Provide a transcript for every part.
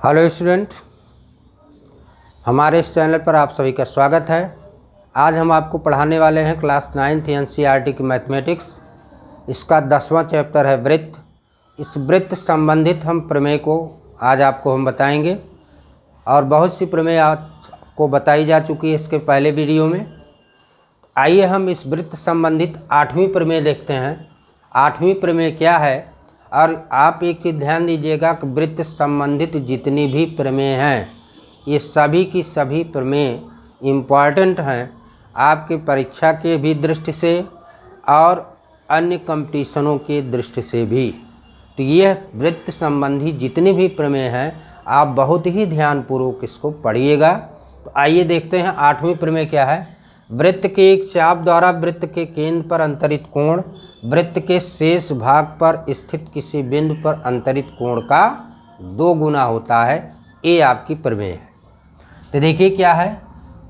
Hello student, हमारे इस channel पर आप सभी का स्वागत है। आज हम आपको पढ़ाने वाले हैं क्लास 9th एनसीईआरटी की मैथमेटिक्स। इसका 10वां चैप्टर है वृत्त। इस वृत्त संबंधित हम प्रमेय को आज आपको हम बताएंगे और बहुत सी प्रमेय आपको बताई जा चुकी है इसके पहले वीडियो में। आइए हम इस वृत्त संबंधित 8वीं प्रमेय देखते हैं। 8वीं प्रमेय क्या है, और आप एक चीज़ ध्यान दीजिएगा कि वृत्त संबंधित जितनी भी प्रमेय हैं ये सभी की सभी प्रमेय इम्पॉर्टेंट हैं आपके परीक्षा के भी दृष्टि से और अन्य कंपटीशनों के दृष्टि से भी। तो यह वृत्त संबंधी जितनी भी प्रमेय हैं आप बहुत ही ध्यानपूर्वक इसको पढ़िएगा। तो आइए देखते हैं 8वीं प्रमेय क्या है। वृत्त के एक चाप द्वारा वृत्त के केंद्र पर अंतरित कोण वृत्त के शेष भाग पर स्थित किसी बिंदु पर अंतरित कोण का 2 गुना होता है। ये आपकी प्रमेय है। तो देखिए क्या है,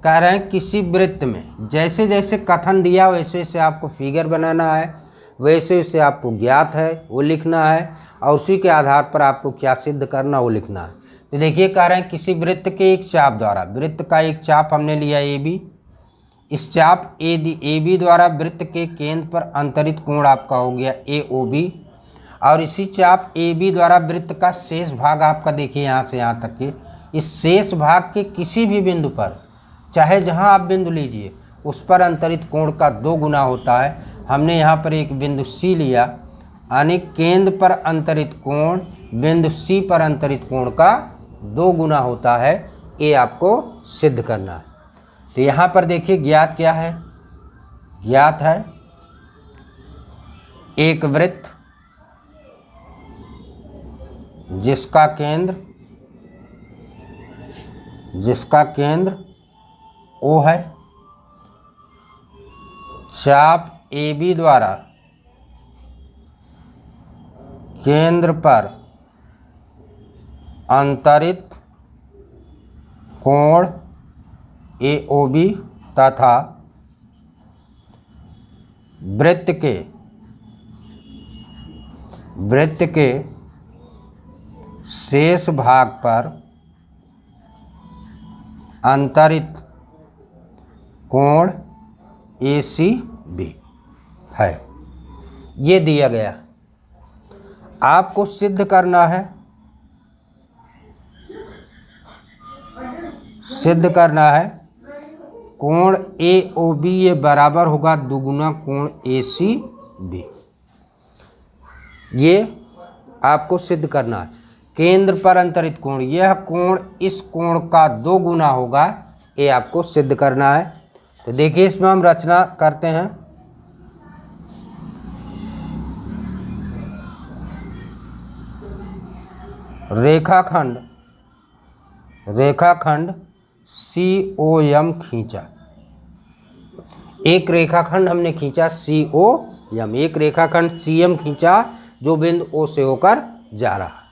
कह रहे हैं किसी वृत्त में जैसे जैसे कथन दिया वैसे वैसे आपको फिगर बनाना है, वैसे वैसे आपको ज्ञात है वो लिखना है और उसी के आधार पर आपको क्या सिद्ध करना वो लिखना है। तो देखिए कह रहे हैं किसी वृत्त के एक चाप द्वारा, वृत्त का एक चाप हमने लिया ए बी, इस चाप ए बी द्वारा वृत्त के केंद्र पर अंतरित कोण आपका हो गया ए ओ बी, और इसी चाप ए बी द्वारा वृत्त का शेष भाग आपका देखिए यहाँ से यहाँ तक के इस शेष भाग के किसी भी बिंदु पर, चाहे जहाँ आप बिंदु लीजिए, उस पर अंतरित कोण का 2 गुना होता है। हमने यहाँ पर एक बिंदु सी लिया, यानी केंद्र पर अंतरित कोण बिंदु सी पर अंतरित कोण का 2 गुना होता है। ये आपको सिद्ध करना है। तो यहाँ पर देखिए ज्ञात क्या है, ज्ञात है एक वृत्त जिसका केंद्र O है, चाप ए बी द्वारा केंद्र पर अंतरित कोण ए ओ बी तथा वृत्त के शेष भाग पर अंतरित कोण ए सी बी है। ये दिया गया, आपको सिद्ध करना है, कोण ए ओ बी ये बराबर होगा 2 गुना कोण ए सी बी। ये आपको सिद्ध करना है। केंद्र पर अंतरित कोण, यह कोण इस कोण का 2 गुना होगा, ये आपको सिद्ध करना है। तो देखिए इसमें हम रचना करते हैं। रेखाखंड COM खींचा, एक रेखाखंड हमने खींचा COM, एक रेखाखंड CM खींचा जो बिंदु O से होकर जा रहा है।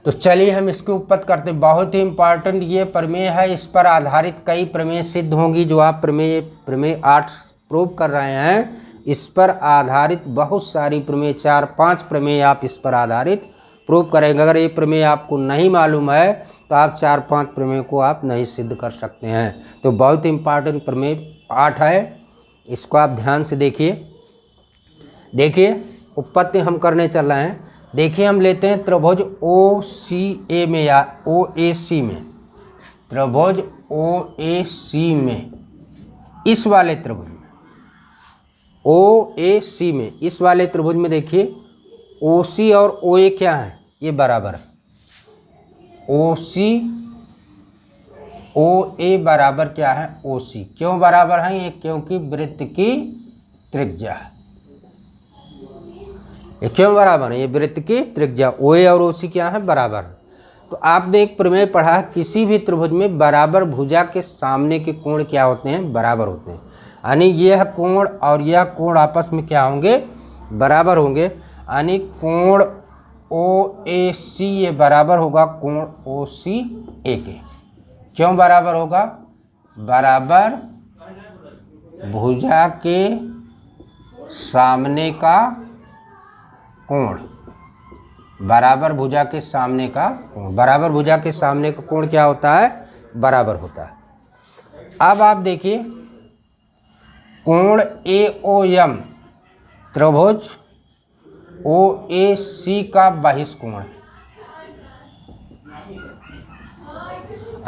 तो चलिए हम इसके उपपत्ति करते हैं। बहुत ही इंपॉर्टेंट ये प्रमेय है, इस पर आधारित कई प्रमेय सिद्ध होंगी जो आप प्रमेय 8 प्रूव कर रहे हैं। इस पर आधारित बहुत सारी प्रमेय, 4-5 प्रमेय आप इस पर आधारित प्रूव करेंगे। अगर ये प्रमेय आपको नहीं मालूम है तो आप 4-5 प्रमेय को आप नहीं सिद्ध कर सकते हैं। तो बहुत इंपॉर्टेंट प्रमेय 8 है, इसको आप ध्यान से देखिए उपपत्ति हम करने चल रहे हैं। देखिए हम लेते हैं त्रिभुज OCA में या OAC में, त्रिभुज OAC में, इस वाले त्रिभुज में OAC में, इस वाले त्रिभुज में देखिए OC और OA क्या है, ये बराबर है। OC OA बराबर क्या है OC, क्यों बराबर है ये, क्योंकि वृत्त की त्रिज्या है। ये क्यों बराबर है, ये वृत्त की त्रिज्या OA और OC क्या है, बराबर है। तो आपने एक प्रमेय पढ़ा, किसी भी त्रिभुज में बराबर भुजा के सामने के कोण क्या होते हैं, बराबर होते हैं। यानी यह कोण और यह कोण आपस में क्या होंगे, बराबर होंगे। यानी कोण OAC ये बराबर होगा कोण OCA के। क्यों बराबर होगा, बराबर भुजा के सामने का कोण, बराबर भुजा के सामने का कोण, बराबर भुजा के सामने का कोण क्या होता है, बराबर होता है। अब आप देखिए कोण AOM त्रिभुज OAC का बहिष्कोण है।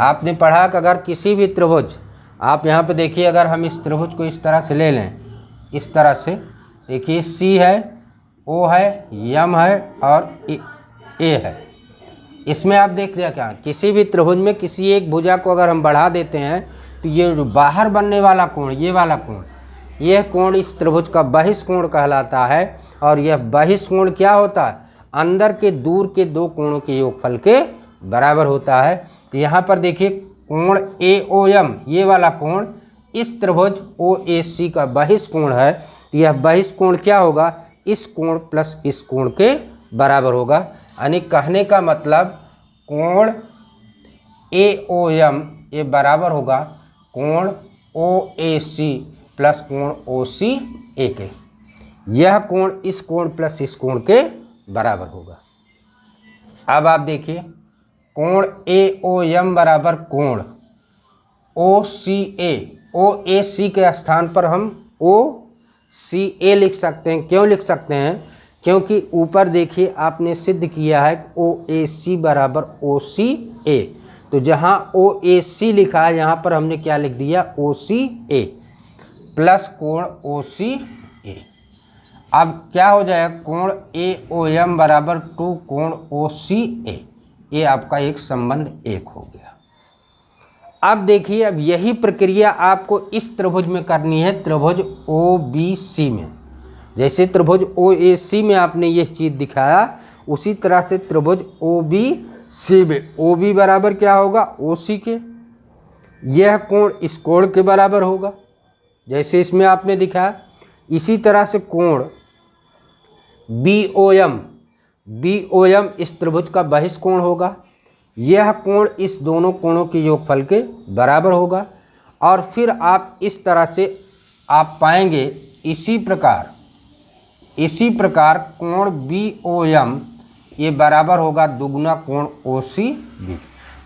आपने पढ़ा कि अगर किसी भी त्रिभुज, आप यहाँ पे देखिए, अगर हम इस त्रिभुज को इस तरह से ले लें, इस तरह से देखिए, C है, O है, M है और A है। इसमें आप देख रहे हैं क्या, किसी भी त्रिभुज में किसी एक भुजा को अगर हम बढ़ा देते हैं तो ये जो बाहर बनने वाला कोण, ये वाला कोण, यह कोण इस त्रिभुज का बहिष्कोण कहलाता है। और यह बहिष्कोण क्या होता है, अंदर के दूर के दो कोणों के योगफल के बराबर होता है। तो यहाँ पर देखिए कोण AOM, ये वाला कोण इस त्रिभुज OAC का बहिष्कोण है। तो यह बहिष्कोण क्या होगा, इस कोण प्लस इस कोण के बराबर होगा। यानी कहने का मतलब कोण AOM ये बराबर होगा कोण OAC प्लस कोण OCA के। यह कोण इस कोण प्लस इस कोण के बराबर होगा। अब आप देखिए कोण AOM बराबर कोण OCA, OAC के स्थान पर हम OCA लिख सकते हैं। क्यों लिख सकते हैं, क्योंकि ऊपर देखिए आपने सिद्ध किया है OAC बराबर OCA, तो जहाँ OAC लिखा है यहाँ पर हमने क्या लिख दिया, OCA प्लस कोण OCA। अब क्या हो जाएगा, कोण AOM बराबर 2 कोण OCA, ये आपका एक संबंध एक हो गया। अब देखिए, अब यही प्रक्रिया आपको इस त्रिभुज में करनी है, त्रिभुज OBC में। जैसे त्रिभुज OAC में आपने ये चीज़ दिखाया, उसी तरह से त्रिभुज OBC में OB बराबर क्या होगा, OC के। यह कोण इस कोण के बराबर होगा जैसे इसमें आपने दिखाया। इसी तरह से कोण BOM इस त्रिभुज का बहिष्कोण होगा। यह कोण इस दोनों कोणों के योगफल के बराबर होगा। और फिर आप इस तरह से आप पाएंगे, इसी प्रकार कोण BOM ये बराबर होगा दुगुना कोण OCB।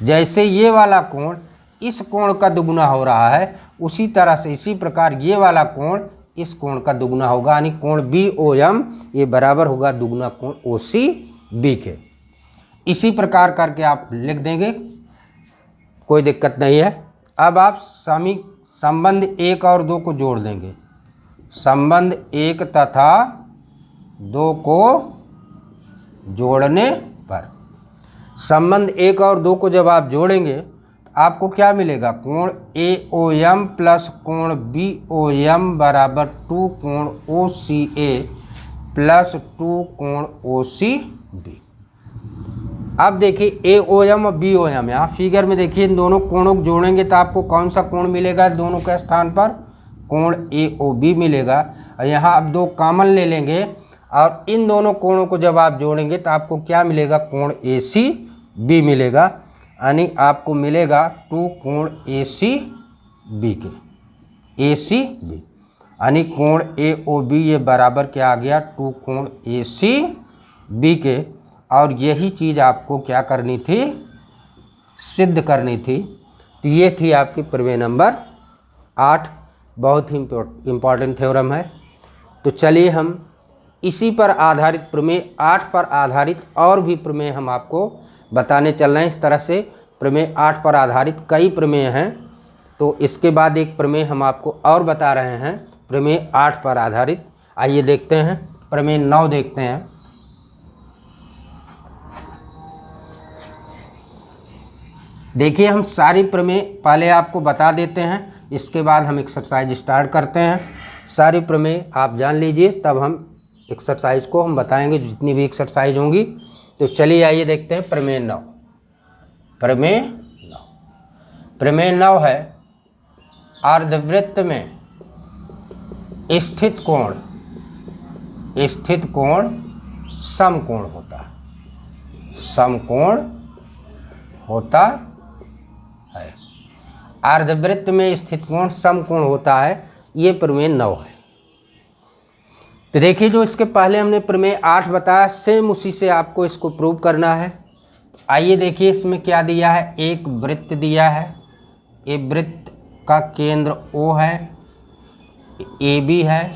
जैसे ये वाला कोण इस कोण का दुगुना हो रहा है, उसी तरह से इसी प्रकार ये वाला कोण इस कोण का दुगुना होगा, यानी कोण BOM ये बराबर होगा दुगुना कोण OCB के। इसी प्रकार करके आप लिख देंगे, कोई दिक्कत नहीं है। अब आप संबंध 1 और 2 को जोड़ देंगे। संबंध 1 तथा 2 को जोड़ने पर, संबंध 1 और 2 को जब आप जोड़ेंगे आपको क्या मिलेगा, कोण AOM प्लस कोण BOM बराबर 2 कोण OCA प्लस 2 कोण OCB। अब देखिए AOM और BOM, यहाँ फिगर में देखिए इन दोनों कोणों को जोड़ेंगे तो आपको कौन सा कोण मिलेगा, दोनों के स्थान पर कोण AOB मिलेगा। और यहाँ अब 2 कॉमन ले लेंगे और इन दोनों कोणों को जब आप जोड़ेंगे तो आपको क्या मिलेगा, कोण ACB मिलेगा। यानी आपको मिलेगा 2 कोण ACB के, ACB यानी कोण AOB ये बराबर क्या आ गया, 2 कोण ACB के। और यही चीज़ आपको क्या करनी थी, सिद्ध करनी थी। तो ये थी आपकी प्रमेय नंबर 8, बहुत ही इम्पॉर्टेंट थ्योरम है। तो चलिए हम इसी पर आधारित प्रमेय 8 पर आधारित और भी प्रमेय हम आपको बताने चल रहे हैं। इस तरह से प्रमेय 8 पर आधारित कई प्रमेय हैं, तो इसके बाद एक प्रमेय हम आपको और बता रहे हैं प्रमेय 8 पर आधारित। आइए देखते हैं, प्रमेय 9 देखते हैं। देखिए हम सारी प्रमेय पहले आपको बता देते हैं, इसके बाद हम एक्सरसाइज स्टार्ट करते हैं। सारी प्रमेय आप जान लीजिए, तब हम एक्सरसाइज को हम बताएंगे, जितनी भी एक्सरसाइज होंगी। तो चलिए आइए देखते हैं प्रमेय 9। प्रमेय 9 है, अर्धवृत्त में स्थित कोण समकोण होता है, समकोण होता है। अर्धवृत्त में स्थित कोण समकोण होता है, ये प्रमेय 9 है। तो देखिए, जो इसके पहले हमने प्रमेय 8 बताया, सेम उसी से आपको इसको प्रूव करना है। आइए देखिए, इसमें क्या दिया है, एक वृत्त दिया है, ये वृत्त का केंद्र O है, AB है,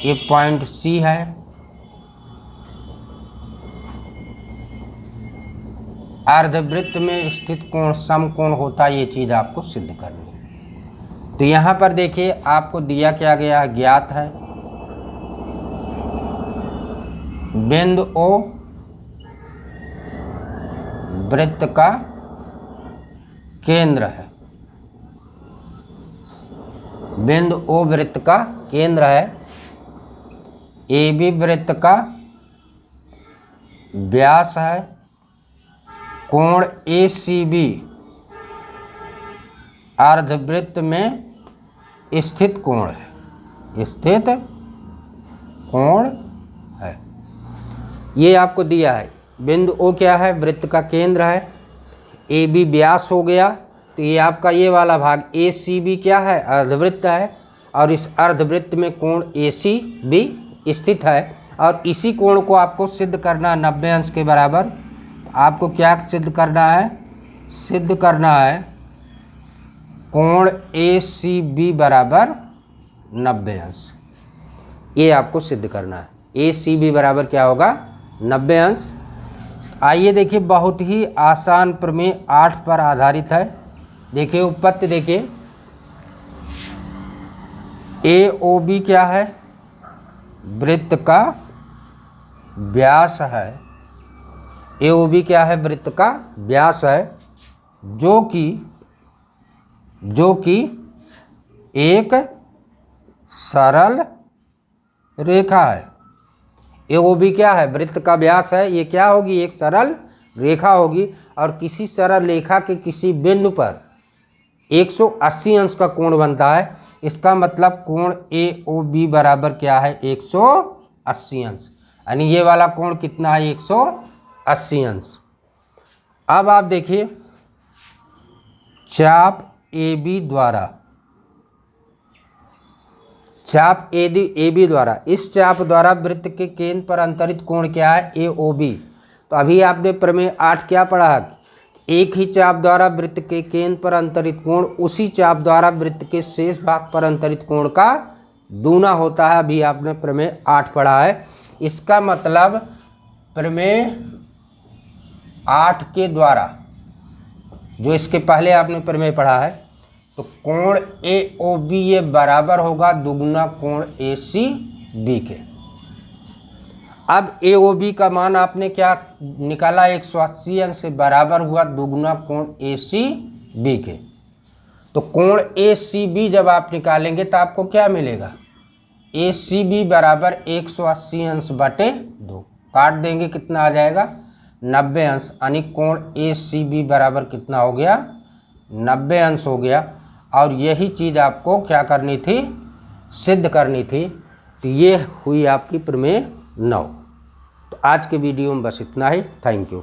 ये पॉइंट C है, अर्धवृत्त में स्थित कोण समकोण होता है, ये चीज़ आपको सिद्ध करनी है। तो यहाँ पर देखिए, आपको दिया क्या गया है, ज्ञात है बिंदु O वृत्त का केंद्र है, बिंदु O वृत्त का केंद्र है, AB वृत्त का व्यास है, कोण ACB अर्धवृत्त में स्थित कोण है, स्थित कोण है। ये आपको दिया है। बिंदु O क्या है, वृत्त का केंद्र है, AB व्यास हो गया, तो ये आपका ये वाला भाग ACB क्या है, अर्धवृत्त है, और इस अर्धवृत्त में कोण ACB स्थित है, और इसी कोण को आपको सिद्ध करना है 90 अंश के बराबर। आपको क्या सिद्ध करना है, सिद्ध करना है कोण ACB बराबर 90 अंश, ये आपको सिद्ध करना है। ACB बराबर क्या होगा, 90 अंश। आइए देखिए, बहुत ही आसान प्रमेय 8 पर आधारित है। देखिए उपपत्ति, देखिए AOB क्या है, वृत्त का व्यास है, AOB क्या है, वृत्त का व्यास है, जो कि एक सरल रेखा है। AOB क्या है, वृत्त का व्यास है, ये क्या होगी, एक सरल रेखा होगी, और किसी सरल रेखा के किसी बिंदु पर 180 अंश का कोण बनता है। इसका मतलब कोण AOB बराबर क्या है, 180 अंश, यानी ये वाला कोण कितना है, 180 अंश। अब आप देखिए, चाप AB द्वारा, चाप AB द्वारा, इस चाप द्वारा वृत्त के केंद्र पर अंतरित कोण क्या है, AOB। तो अभी आपने प्रमेय 8 क्या पढ़ा, एक ही चाप द्वारा वृत्त के केंद्र पर अंतरित कोण उसी चाप द्वारा वृत्त के शेष भाग पर अंतरित कोण का दूना होता है। अभी आपने प्रमेय 8 पढ़ा है। इसका मतलब प्रमेय 8 के द्वारा, जो इसके पहले आपने प्रमेय पढ़ा है, तो कोण AOB ये बराबर होगा दुगुना कोण ACB के। अब AOB का मान आपने क्या निकाला, 180 अंश से बराबर हुआ दुगुना कोण ACB के। तो कोण ACB जब आप निकालेंगे तो आपको क्या मिलेगा, ACB बराबर 180 अंश बटे 2, काट देंगे, कितना आ जाएगा, 90 अंश, यानी कोण ACB बराबर कितना हो गया, 90 अंश हो गया। और यही चीज़ आपको क्या करनी थी, सिद्ध करनी थी। तो ये हुई आपकी प्रमेय 9। तो आज के वीडियो में बस इतना ही। Thank you.